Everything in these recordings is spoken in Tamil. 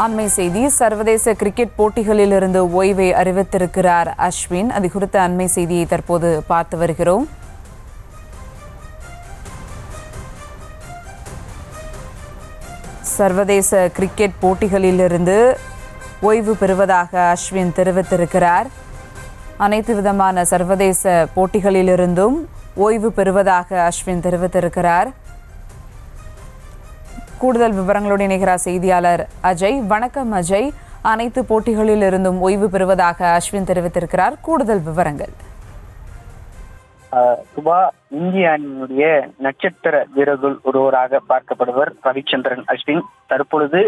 அண்மை செய்தி. சர்வதேச கிரிக்கெட் போட்டிகளிலிருந்து ஓய்வை அறிவித்திருக்கிறார் அஸ்வின். அது குறித்த அண்மை செய்தியை தற்போது பார்த்து வருகிறோம். சர்வதேச கிரிக்கெட் போட்டிகளிலிருந்து ஓய்வு பெறுவதாக அஸ்வின் தெரிவித்திருக்கிறார். அனைத்து விதமான சர்வதேச போட்டிகளிலிருந்தும் ஓய்வு பெறுவதாக அஸ்வின் தெரிவித்திருக்கிறார். கூடுதல் விவரங்களோடு இணைகிறார் செய்தியாளர் அஜய். வணக்கம் அஜய். அனைத்து போட்டிகளில் இருந்தும் ஓய்வு பெறுவதாக அஸ்வின் தெரிவித்திருக்கிறார். கூடுதல் விவரங்கள். சுபா, இந்திய அணியினுடைய நட்சத்திர வீரர்கள் ஒருவராக பார்க்கப்படுவர் ரவிச்சந்திரன் அஸ்வின் தற்பொழுது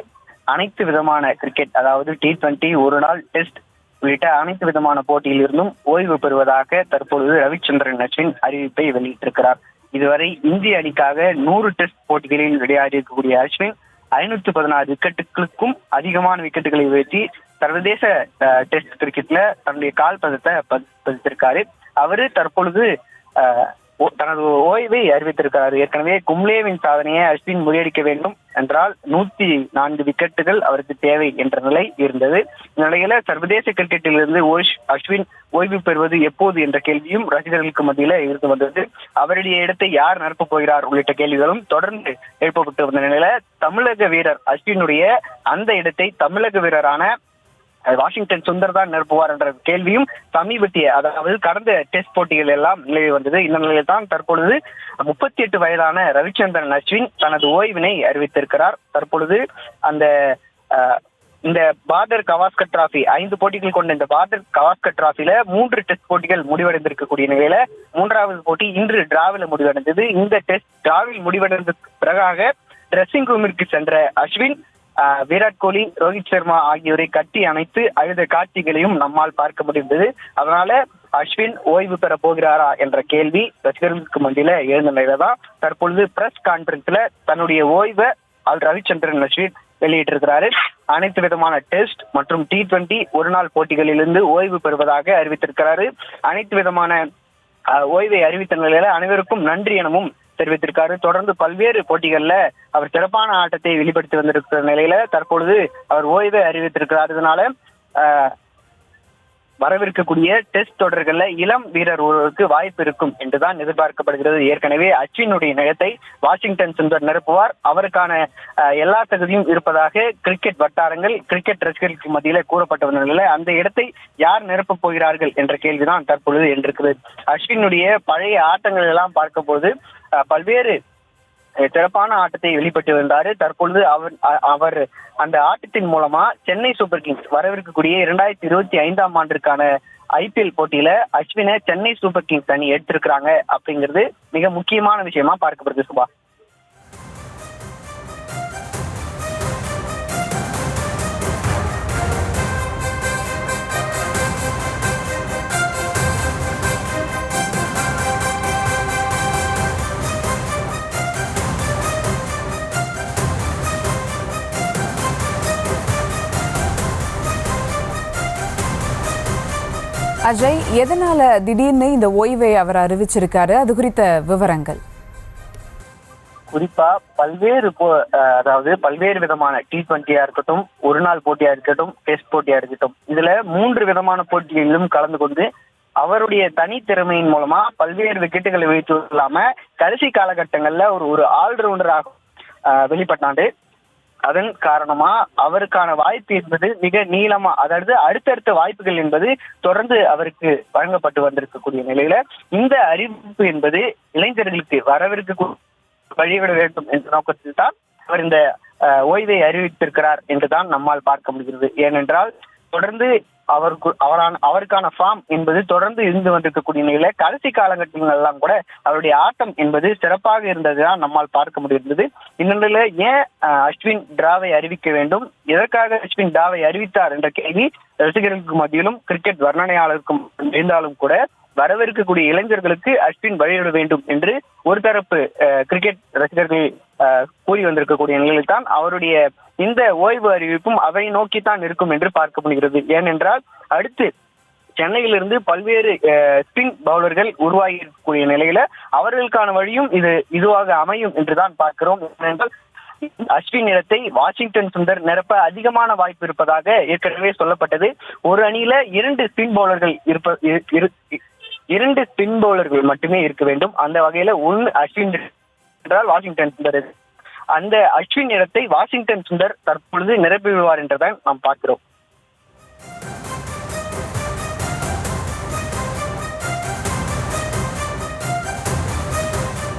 அனைத்து விதமான கிரிக்கெட், அதாவது T20, ஒரு நாள் டெஸ்ட் உள்ளிட்ட அனைத்து விதமான போட்டியிலிருந்தும் ஓய்வு பெறுவதாக தற்பொழுது ரவிச்சந்திரன் அஸ்வின் அறிவிப்பை வெளியிட்டிருக்கிறார். இதுவரை இந்திய அணிக்காக 100 டெஸ்ட் போட்டிகளில் விளையாடி இருக்கக்கூடிய அஸ்வின் 516 விக்கெட்டுகளுக்கும் அதிகமான விக்கெட்டுகளை வீழ்த்தி சர்வதேச டெஸ்ட் கிரிக்கெட்ல தன்னுடைய கால் பதத்தை பதித்திருக்காரு. அவரு தற்பொழுது தனது ஓய்வை அறிவித்திருக்கிறார். ஏற்கனவே கும்ளேவின் சாதனையை அஸ்வின் முறியடிக்க வேண்டும் என்றால் 104 விக்கெட்டுகள் அவருக்கு தேவை என்ற நிலை இருந்தது. இந்த நிலையில சர்வதேச கிரிக்கெட்டிலிருந்து அஸ்வின் ஓய்வு பெறுவது எப்போது என்ற கேள்வியும் ரசிகர்களுக்கு மத்தியில இருந்து வந்தது. அவருடைய இடத்தை யார் நிரப்பப் போகிறார் உள்ளிட்ட கேள்விகளும் தொடர்ந்து எழுப்பப்பட்டு வந்த நிலையில தமிழக வீரர் அஸ்வினுடைய அந்த இடத்தை தமிழக வீரரான வாஷிங்டன் சுந்தர் தான் நிரப்புவார் என்ற கேள்வியும் சமீபத்திய, அதாவது கடந்த டெஸ்ட் போட்டிகள் எல்லாம் நிலவி வந்தது. இந்த நிலையில் தான் தற்பொழுது 38 வயதான ரவிச்சந்திரன் அஸ்வின் தனது ஓய்வினை அறிவித்திருக்கிறார். தற்பொழுது இந்த பார்டர் கவாஸ்கர் டிராபி 5 போட்டிகள் கொண்ட இந்த பார்டர் கவாஸ்கர் டிராபில 3 டெஸ்ட் போட்டிகள் முடிவடைந்திருக்கக்கூடிய நிலையில 3வது போட்டி இன்று டிராவில் முடிவடைந்தது. இந்த டெஸ்ட் டிராவில் முடிவடைந்த பிறகாக ட்ரெஸ்ஸிங் ரூமிற்கு சென்ற அஸ்வின் விராட் கோலி, ரோஹித் சர்மா ஆகியோரை கட்டி அணைத்து அழுத காட்சிகளையும் நம்மால் பார்க்க முடிந்தது. அதனால அஸ்வின் ஓய்வு பெற போகிறாரா என்ற கேள்வி ரசிகர்களுக்கு மத்தியில எழுந்த நிலையில தான் தற்பொழுது பிரஸ் கான்பரன்ஸ்ல தன்னுடைய ஓய்வை ரவிச்சந்திரன் அஸ்வின் வெளியிட்டிருக்கிறாரு. அனைத்து விதமான டெஸ்ட் மற்றும் T20 ஒரு நாள் போட்டிகளிலிருந்து ஓய்வு பெறுவதாக அறிவித்திருக்கிறாரு. அனைத்து விதமான ஓய்வை அறிவித்த நிலையில அனைவருக்கும் நன்றி எனவும் தெரிவித்திருக்காரு. தொடர்ந்து பல்வேறு போட்டிகள்ல அவர் சிறப்பான ஆட்டத்தை வெளிப்படுத்தி வந்திருக்கிற நிலையில தற்பொழுது அவர் ஓய்வை அறிவித்திருக்கிறார். இதனால வரவிருக்கக்கூடிய டெஸ்ட் தொடர்கள்ல இளம் வீரர் ஒருவருக்கு வாய்ப்பு இருக்கும் என்றுதான் எதிர்பார்க்கப்படுகிறது. ஏற்கனவே அஸ்வினுடைய நிலத்தை வாஷிங்டன் சுந்தர் நிரப்புவார். அவருக்கான எல்லா தகுதியும் இருப்பதாக கிரிக்கெட் வட்டாரங்கள், கிரிக்கெட் ரசிகர்களுக்கு மத்தியில கூறப்பட்ட நிலையில அந்த இடத்தை யார் நிரப்பப் போகிறார்கள் என்ற கேள்விதான் தற்பொழுது என்றிருக்கிறது. அஸ்வினுடைய பழைய ஆட்டங்கள் எல்லாம் பார்க்கும் போது பல்வேறு சிறப்பான ஆட்டத்தை வெளிப்பட்டு வந்தாரு. தற்பொழுது அவர் அந்த ஆட்டத்தின் மூலமா சென்னை சூப்பர் கிங்ஸ் வரவிருக்கக்கூடிய 2025ஆம் ஆண்டிற்கான IPL போட்டியில அஸ்வினை சென்னை சூப்பர் கிங்ஸ் அணி எடுத்திருக்கிறாங்க அப்படிங்கிறது மிக முக்கியமான விஷயமா பார்க்கப்படுது. சுபா, அஜய், எதனால திடீர்னு இந்த ஓய்வை அவர் அறிவிச்சிருக்காரு? அது குறித்த விவரங்கள். குறிப்பா பல்வேறு விதமான T20 இருக்கட்டும், ஒரு நாள் போட்டியா இருக்கட்டும், டெஸ்ட் போட்டியா இருக்கட்டும், இதுல 3 விதமான போட்டிகளிலும் கலந்து கொண்டு அவருடைய தனித்திறமையின் மூலமா பல்வேறு விக்கெட்டுகளை வீழ்த்து இல்லாம கடைசி காலகட்டங்கள்ல ஒரு ஆல்ரவுண்டராக வெளிப்பட்டாண்டு. அதன் காரணமா அவருக்கான வாய்ப்பு என்பது மிக நீளமா, அதாவது அடுத்தடுத்த வாய்ப்புகள் என்பது தொடர்ந்து அவருக்கு வழங்கப்பட்டு வந்திருக்கக்கூடிய நிலையில இந்த அறிவிப்பு என்பது இளைஞர்களுக்கு வரவிருக்க வழிவிட வேண்டும் என்ற நோக்கத்தில் தான் அவர் இந்த ஓய்வை அறிவித்திருக்கிறார் என்றுதான் நம்மால் பார்க்க முடிகிறது. ஏனென்றால் தொடர்ந்து அவருக்கான ஃபார்ம் என்பது தொடர்ந்து இருந்து வந்திருக்கக்கூடிய நிலையில கடைசி காலகட்டங்கள் எல்லாம் கூட அவருடைய ஆட்டம் என்பது சிறப்பாக இருந்ததுதான் நம்மால் பார்க்க முடிந்தது. இந்த நிலையில ஏன் அஸ்வின் டிராவை அறிவிக்க வேண்டும், எதற்காக அஸ்வின் டிராவை அறிவித்தார் என்ற கேள்வி ரசிகர்களுக்கு மத்தியிலும் கிரிக்கெட் வர்ணனையாளருக்கும் இருந்தாலும் கூட வரவிருக்கக்கூடிய இளைஞர்களுக்கு அஸ்வின் வழிவிட வேண்டும் என்று ஒரு தரப்பு கிரிக்கெட் ரசிகர்கள் கூறி வந்திருக்கக்கூடிய நிலையில் தான் அவருடைய இந்த ஓய்வு அறிவிப்பும் அதை நோக்கித்தான் இருக்கும் என்று பார்க்க முடிகிறது. ஏனென்றால் அடுத்து சென்னையிலிருந்து பல்வேறு ஸ்பின் பவுலர்கள் உருவாகி இருக்கக்கூடிய நிலையில அவர்களுக்கான வழியும் இதுவாக அமையும் என்றுதான் பார்க்கிறோம். ஏனென்றால் அஸ்வின் இடத்தை வாஷிங்டன் சுந்தர் நிரப்ப அதிகமான வாய்ப்பு இருப்பதாக ஏற்கனவே சொல்லப்பட்டது. ஒரு அணியில இரண்டு ஸ்பின் பவுலர்கள் மட்டுமே இருக்க வேண்டும். அந்த வகையில ஒன்று அஸ்வின் என்றால் வாஷிங்டன் சுந்தர். அந்த அஸ்வின் இடத்தை வாஷிங்டன் சுந்தர் தற்பொழுது நிரப்பி விடுவார் என்றுதான் நாம் பார்க்கிறோம்.